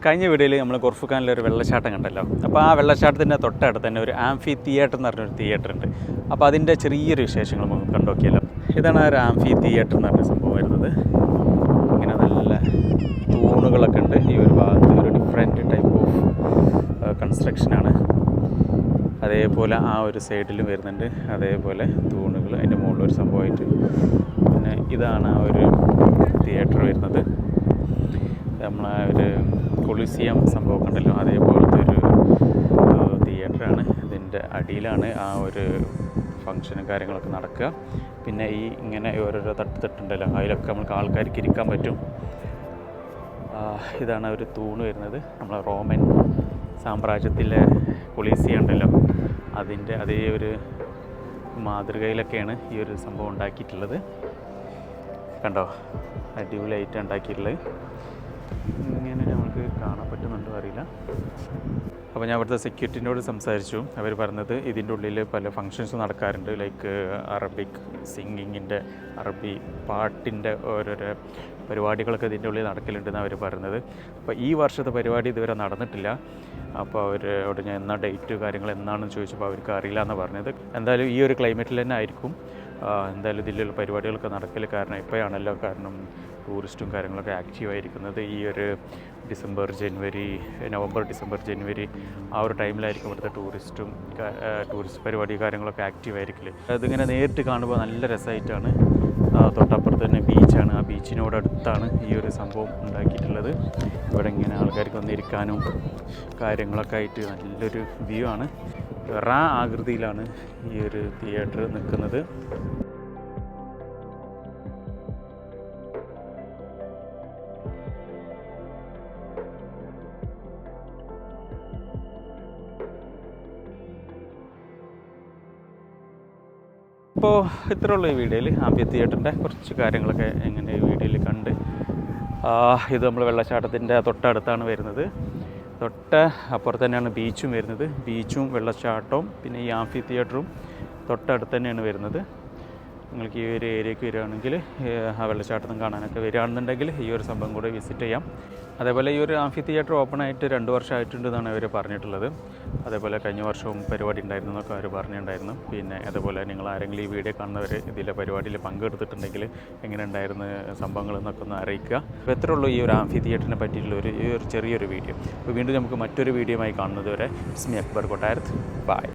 കഴിഞ്ഞ വീഡിയോയിൽ നമ്മൾ കൊർഫുഖാനിലൊരു വെള്ളച്ചാട്ടം കണ്ടല്ലോ. അപ്പോൾ ആ വെള്ളച്ചാട്ടത്തിൻ്റെ തൊട്ടടുത്ത് തന്നെ ഒരു ആംഫി തിയേറ്റർ എന്ന് പറഞ്ഞൊരു തിയേറ്റർ ഉണ്ട്. അപ്പോൾ അതിൻ്റെ ചെറിയൊരു വിശേഷങ്ങൾ നമുക്ക് കണ്ടുനോക്കിയല്ലോ. ഇതാണ് ആ ഒരു ആംഫി തിയേറ്റർ എന്ന് പറഞ്ഞ സംഭവം വരുന്നത്. ഇങ്ങനെ നല്ല തൂണുകളൊക്കെ ഉണ്ട്. ഈ ഒരു ഭാഗത്ത് ഒരു ഡിഫറെൻറ്റ് ടൈപ്പ് ഓഫ് കൺസ്ട്രക്ഷനാണ്. അതേപോലെ ആ ഒരു സൈഡിലും വരുന്നുണ്ട് അതേപോലെ തൂണുകൾ, അതിൻ്റെ മുകളിലൊരു സംഭവമായിട്ട്. പിന്നെ ഇതാണ് ആ ഒരു തിയേറ്റർ വരുന്നത്. നമ്മളെ ഒരു കൊളീസിയം സംഭവമൊക്കെ ഉണ്ടല്ലോ, അതേപോലത്തെ ഒരു തിയേറ്ററാണ്. ഇതിൻ്റെ അടിയിലാണ് ആ ഒരു ഫങ്ഷനും കാര്യങ്ങളൊക്കെ നടക്കുക. പിന്നെ ഈ ഇങ്ങനെ ഓരോരോ തട്ടുണ്ടല്ലോ, അതിലൊക്കെ നമുക്ക് ആൾക്കാർക്ക് ഇരിക്കാൻ പറ്റും. ഇതാണ് ഒരു തൂണ് വരുന്നത്. നമ്മളെ റോമൻ സാമ്രാജ്യത്തിലെ കൊളീസിയം ഉണ്ടല്ലോ, അതിൻ്റെ അതേ ഒരു മാതൃകയിലൊക്കെയാണ് ഈ ഒരു സംഭവം ഉണ്ടാക്കിയിട്ടുള്ളത്. കണ്ടോ, അടിപൊളിയായിട്ട് ഉണ്ടാക്കിയിട്ടുള്ളത്. ഇങ്ങനെ നമുക്ക് കാണാൻ പറ്റുന്നുണ്ടോ അറിയില്ല. അപ്പോൾ ഞാൻ ഇവിടുത്തെ സെക്യൂരിറ്റിനോട് സംസാരിച്ചു. അവർ പറഞ്ഞത് ഇതിൻ്റെ ഉള്ളിൽ പല ഫങ്ഷൻസ് നടക്കാറുണ്ട്. ലൈക്ക് അറബിക് സിംഗിങ്ങിൻ്റെ, അറബി പാട്ടിൻ്റെ ഓരോരോ പരിപാടികളൊക്കെ ഇതിൻ്റെ ഉള്ളിൽ നടക്കലുണ്ടെന്നാണ് അവർ പറഞ്ഞത്. അപ്പോൾ ഈ വർഷത്തെ പരിപാടി ഇതുവരെ നടന്നിട്ടില്ല. അപ്പോൾ അവിടെ ഞാൻ എന്നാ ഡേറ്റ് കാര്യങ്ങൾ എന്നാണെന്ന് ചോദിച്ചപ്പോൾ അവർക്ക് അറിയില്ല എന്നാണ് പറഞ്ഞത്. എന്തായാലും ഈ ഒരു ക്ലൈമറ്റിൽ തന്നെ ആയിരിക്കും എന്തായാലും ഇതിലുള്ള പരിപാടികളൊക്കെ നടക്കൽ. കാരണം ഇപ്പോഴാണല്ലോ കാരണം ടൂറിസ്റ്റും കാര്യങ്ങളൊക്കെ ആക്റ്റീവായിരിക്കുന്നത്. ഈ ഒരു നവംബർ ഡിസംബർ ജനുവരി ആ ഒരു ടൈമിലായിരിക്കും ഇവിടുത്തെ ടൂറിസ്റ്റ് പരിപാടി കാര്യങ്ങളൊക്കെ ആക്റ്റീവായിരിക്കില്ല. അതിങ്ങനെ നേരിട്ട് കാണുമ്പോൾ നല്ല രസമായിട്ടാണ്. തൊട്ടപ്പുറത്ത് തന്നെ ബീച്ചാണ്. ആ ബീച്ചിനോടടുത്താണ് ഈ ഒരു സംഭവം ഉണ്ടാക്കിയിട്ടുള്ളത്. ഇവിടെ ഇങ്ങനെ ആൾക്കാർക്ക് വന്നിരിക്കാനും കാര്യങ്ങളൊക്കെ ആയിട്ട് നല്ലൊരു വ്യൂ ആണ്. ആകൃതിയിലാണ് ഈ ഒരു തിയേറ്റർ നിൽക്കുന്നത്. അപ്പോൾ ഇത്രയുള്ള ഈ വീഡിയോയിൽ ആംഫി തിയേറ്ററിൻ്റെ കുറച്ച് കാര്യങ്ങളൊക്കെ എങ്ങനെ ഈ വീഡിയോയിൽ കണ്ട്. ഇത് നമ്മൾ വെള്ളച്ചാട്ടത്തിൻ്റെ തൊട്ടടുത്താണ് വരുന്നത്. അപ്പുറത്ത് തന്നെയാണ് ബീച്ചും വരുന്നത്. ബീച്ചും വെള്ളച്ചാട്ടവും പിന്നെ ഈ ആംഫി തിയേറ്ററും തൊട്ടടുത്ത് തന്നെയാണ് വരുന്നത്. നിങ്ങൾക്ക് ഈ ഒരു ഏരിയയ്ക്ക് വരികയാണെങ്കിൽ ആ വെള്ളച്ചാട്ടം കാണാനൊക്കെ വരികയാണെന്നുണ്ടെങ്കിൽ ഈ ഒരു സംഭവം കൂടെ വിസിറ്റ് ചെയ്യാം. അതേപോലെ ഈ ഒരു ആംഫി തിയേറ്റർ ഓപ്പൺ ആയിട്ട് 2 വർഷമായിട്ടുണ്ടെന്നാണ് അവർ പറഞ്ഞിട്ടുള്ളത്. അതേപോലെ കഴിഞ്ഞ വർഷവും പരിപാടി ഉണ്ടായിരുന്നു എന്നൊക്കെ അവർ പറഞ്ഞിട്ടുണ്ടായിരുന്നു. പിന്നെ അതുപോലെ നിങ്ങൾ ആരെങ്കിലും ഈ വീഡിയോ കാണുന്നവർ ഇതിലെ പരിപാടിയിൽ പങ്കെടുത്തിട്ടുണ്ടെങ്കിൽ എങ്ങനെ ഉണ്ടായിരുന്ന സംഭവങ്ങൾ എന്നൊക്കെ ഒന്ന് അറിയിക്കുക. അപ്പോൾ എത്ര ഉള്ളൂ ഈ ഒരു ആംഫി തിയേറ്ററിനെ പറ്റിയിട്ടുള്ള ഒരു ചെറിയൊരു വീഡിയോ. അപ്പോൾ വീണ്ടും നമുക്ക് മറ്റൊരു വീഡിയോയുമായി കാണുന്നത് വരെ ഇസ്മി അക്ബർ കൊട്ടാരത്ത്. ബൈ.